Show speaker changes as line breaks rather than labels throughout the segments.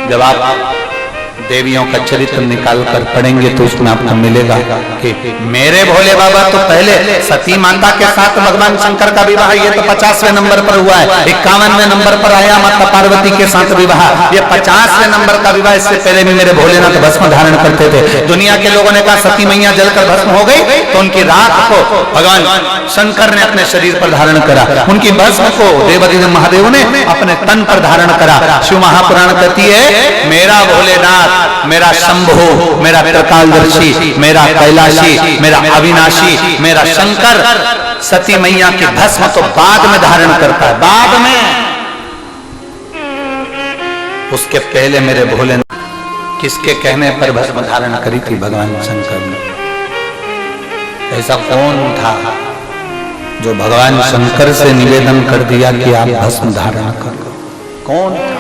जब आप देवियों का चरित्र निकाल कर पढ़ेंगे तो उसमें आपको मिलेगा कि मेरे भोले बाबा तो पहले सती माता के साथ भगवान शंकर का विवाह ये तो 50वें नंबर पर हुआ है, 51वें नंबर पर आया माता पार्वती के साथ विवाह, ये 50वें नंबर का विवाह। इससे पहले भी मेरे भोलेनाथ भस्म धारण करते थे। दुनिया के लोगों ने कहा सती मैया जलकर भस्म हो गई तो उनकी राख को भगवान शंकर ने अपने शरीर पर धारण करा, उनकी भस्म को देवाधिदेव महादेव ने अपने तन पर धारण करा। शिव महापुराण कहती है मेरा भोलेनाथ, मेरा शंभु, मेरा त्रिकालदर्शी, मेरा कैलाशी, मेरा अविनाशी, मेरा शंकर सती मैया की भस्म तो बाद में धारण करता है, बाद में। उसके पहले मेरे भोलेनाथ किसके कहने पर भस्म धारण करी थी? भगवान शंकर ने। ऐसा कौन था जो भगवान शंकर से निवेदन कर दिया कि आप भस्म धारण करो? कौन था?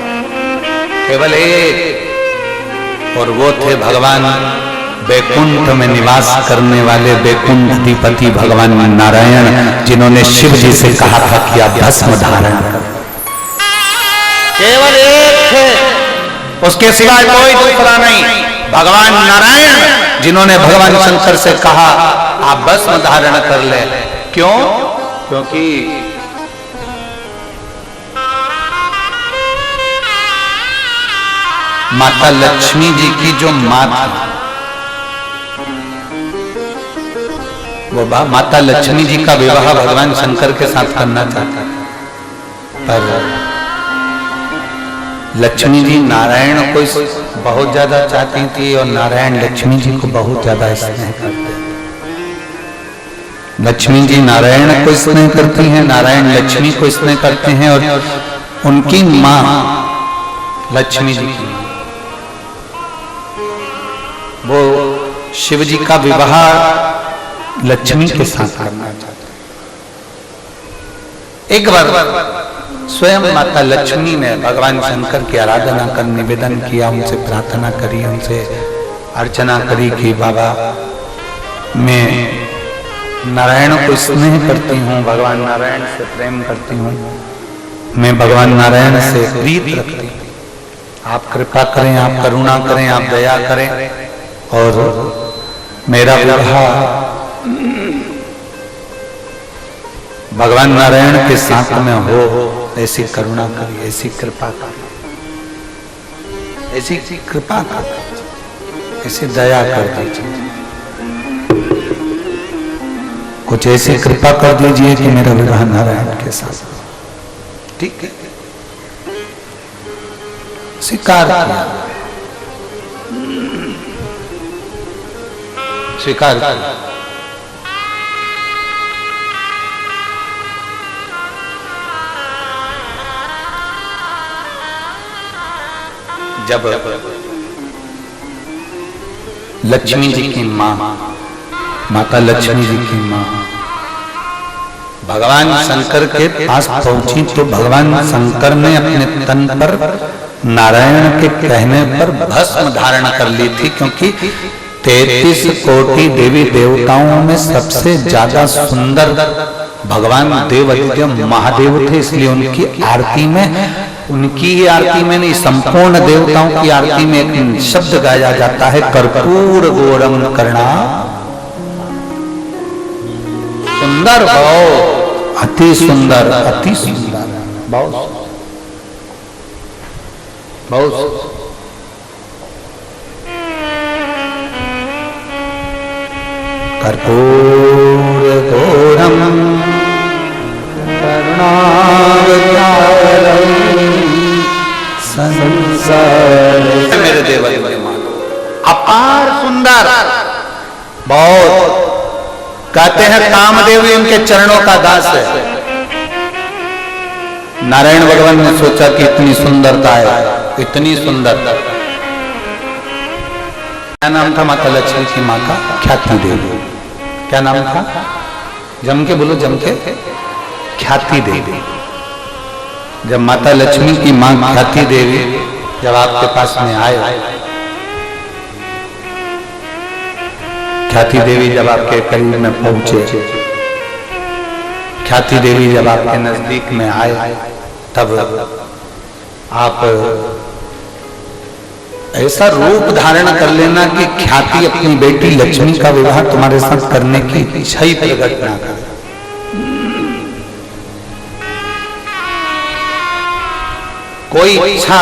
केवल एक, और वो थे भगवान बैकुंठ में निवास करने वाले बैकुंठ अधिपति भगवान नारायण, जिन्होंने शिव जी से कहा था कि आप भस्म धारण करो। केवल एक थे, उसके सिवाय कोई दूसरा नहीं। भगवान नारायण जिन्होंने भगवान शंकर से कहा आप भस्म धारण कर ले। क्यों? क्योंकि माता लक्ष्मी जी की जो माँ थी, वो माता लक्ष्मी जी का विवाह भगवान शंकर के साथ करना चाहता था, पर लक्ष्मी जी नारायण को बहुत ज्यादा चाहती थी और नारायण लक्ष्मी जी को बहुत ज्यादा स्नेह करते थे। लक्ष्मी जी नारायण को स्नेह करती हैं, नारायण लक्ष्मी को स्नेह करते हैं, और उनकी माँ लक्ष्मी जी की वो शिव जी का विवाह लक्ष्मी के साथ करना चाहते। एक बार स्वयं माता लक्ष्मी ने भगवान शंकर की आराधना कर निवेदन किया, उनसे प्रार्थना करी, उनसे अर्चना करी कि बाबा मैं नारायण को स्नेह करती हूँ, भगवान नारायण से प्रेम करती हूँ, मैं भगवान नारायण से प्रीत रखती हूँ, आप कृपा करें, आप करुणा करें, आप दया करें और मेरा विवाह भगवान नारायण के साथ में हो, ऐसी करुणा करिए, ऐसी कृपा करिए, ऐसी कृपा करिए, ऐसी दया कर दीजिए, कुछ ऐसी कृपा कर दीजिए कि मेरा विवाह नारायण के साथ। ठीक है, स्वीकार किया, स्वीकार किया। जब लक्ष्मी जी की माँ, माता लक्ष्मी जी की माँ भगवान शंकर के पास पहुंची तो भगवान शंकर ने अपने तन पर नारायण के कहने पर भस्म धारण कर ली थी, क्योंकि 33 कोटि देवी देवताओं में सबसे ज्यादा सुंदर भगवान देवाधिदेव महादेव थे, इसलिए उनकी आरती में, उनकी ही आरती में नहीं, संपूर्ण देवताओं की आरती में एक शब्द गाया जाता है, कर्पूर गौरम करना सुंदर भाव, अति सुंदर, अति सुंदर, बहुत बहुत कर्पूर गौरम करुणावतारम संसार। मेरे देव अपार सुंदर, बहुत। कहते हैं कामदेव इनके चरणों का दास है। नारायण भगवान ने सोचा कि इतनी सुंदरता है, इतनी सुंदरता। क्या नाम था माता लक्ष्मी की माँ का? ख्याति देवी। क्या नाम था? जम के बोलो, जम के। ख्याति देवी। जब माता लक्ष्मी की माँ ख्याति देवी जब आपके पास में आए, ख्याति देवी जब आपके करीब में पहुंचे, ख्याति देवी जब आपके नजदीक में आए, तब आप ऐसा रूप धारण कर लेना कि ख्याति अपनी बेटी लक्ष्मी का विवाह तुम्हारे साथ करने की इच्छा ही प्रकट ना करे। कोई इच्छा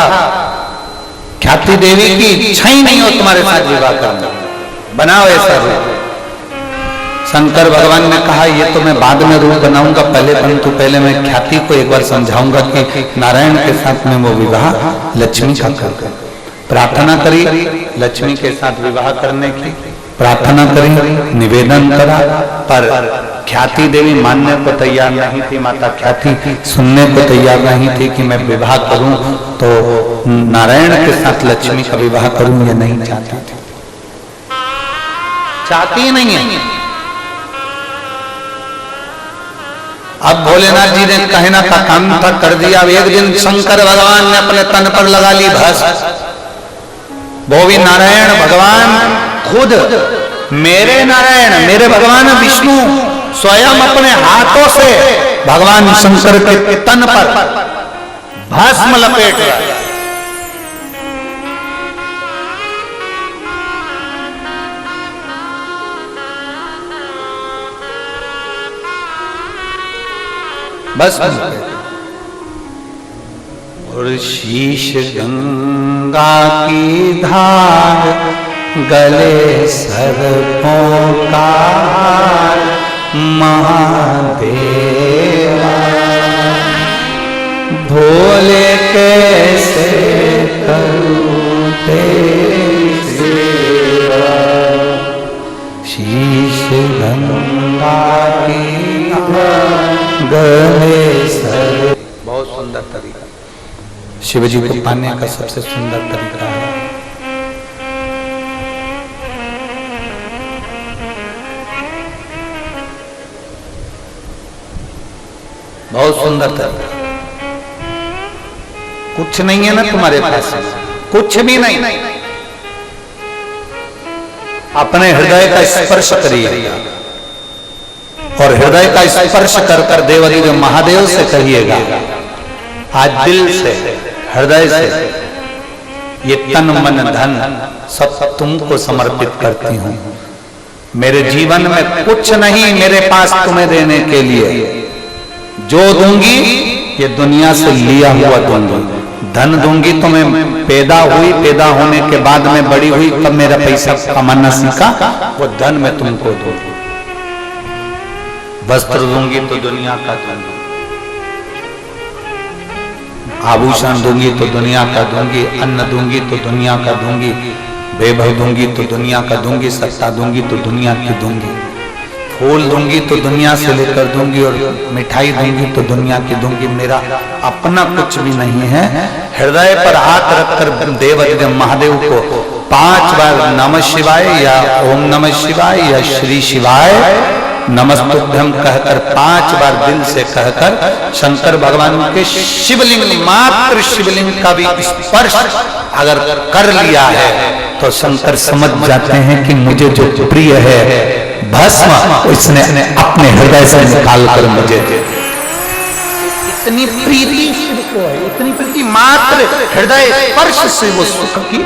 ख्याति देवी की इच्छा ही नहीं हो तुम्हारे साथ विवाह करना, बनाओ ऐसा रूप। शंकर भगवान ने कहा ये तो मैं बाद में रूप बनाऊंगा, पहले मैं ख्याति को एक बार समझाऊंगा कि नारायण के साथ में वो विवाह लक्ष्मी का कर। प्रार्थना करी लक्ष्मी के साथ विवाह करने की, प्रार्थना करी, निवेदन करा, पर ख्याति देवी मानने को तैयार नहीं थी। माता ख्याति सुनने को तैयार नहीं थी कि मैं विवाह करूं तो नारायण के साथ लक्ष्मी का विवाह करूं, ये नहीं चाहती थी, चाहती नहीं है। अब भोलेनाथ जी ने कहना का काम था कर दिया। एक दिन शंकर भगवान ने अपने तन पर लगा ली भस्म। वो भी नारायण भगवान खुद, मेरे नारायण मेरे भगवान विष्णु स्वयं अपने हाथों से भगवान शंकर के तन पर भस्म लपेट रहे। बस और शीश गंगा की धार, गले सर्पों का महादेवा, भोले कैसे करूं तेरी सेवा, शीश गंगा की धार, गले सर। बहुत सुंदर तरीका शिव जी को पाने का सबसे सुंदर तरीका है। बहुत सुंदर तरीका। कुछ नहीं है ना तुम्हारे पास, कुछ भी नहीं, अपने हृदय का स्पर्श करिएगा और हृदय का स्पर्श कर कर देवाधिदेव महादेव से कहिएगा, आज दिल से हृदय से ये तन मन धन सब तुमको समर्पित करती हूँ। मेरे जीवन में कुछ नहीं मेरे पास तुम्हें देने के लिए, जो दूंगी ये दुनिया से लिया हुआ दूंगी। धन दूंगी तो मैं पैदा हुई, पैदा होने के बाद में बड़ी हुई, तब मेरा पैसा कमाना सीखा, वो धन मैं तुमको दूंगी। वस्त्र दूंगी तो दुनिया का दूंगी, आभूषण दूंगी तो दुनिया का दूंगी, अन्न दूंगी तो दुनिया का दूंगी, वैभव दूंगी तो दुनिया का दूंगी, सत्ता दूंगी तो दुनिया की दूंगी, फूल दूंगी तो दुनिया से लेकर दूंगी और मिठाई दूंगी तो दुनिया की दूंगी। मेरा अपना कुछ भी नहीं है। हृदय पर हाथ रखकर देवाधिदेव महादेव को 5 बार नमः शिवाय या ओम नमः शिवाय या श्री शिवाय नमस्तुभ्यं कहकर 5 बार दिल से कहकर शंकर भगवान के शिवलिंग, मात्र शिवलिंग का भी स्पर्श अगर कर लिया है तो शंकर समझ जाते हैं कि मुझे जो प्रिय है भस्म, इसने अपने हृदय से निकाल कर मुझे दे। इतनी प्रीति शिव को है, इतनी प्रीति, मात्र हृदय स्पर्श से वो सुख की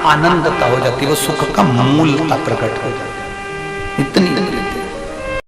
आनंदता हो जाती है, वो सुख का मूलता प्रकट हो जाती है। इतनी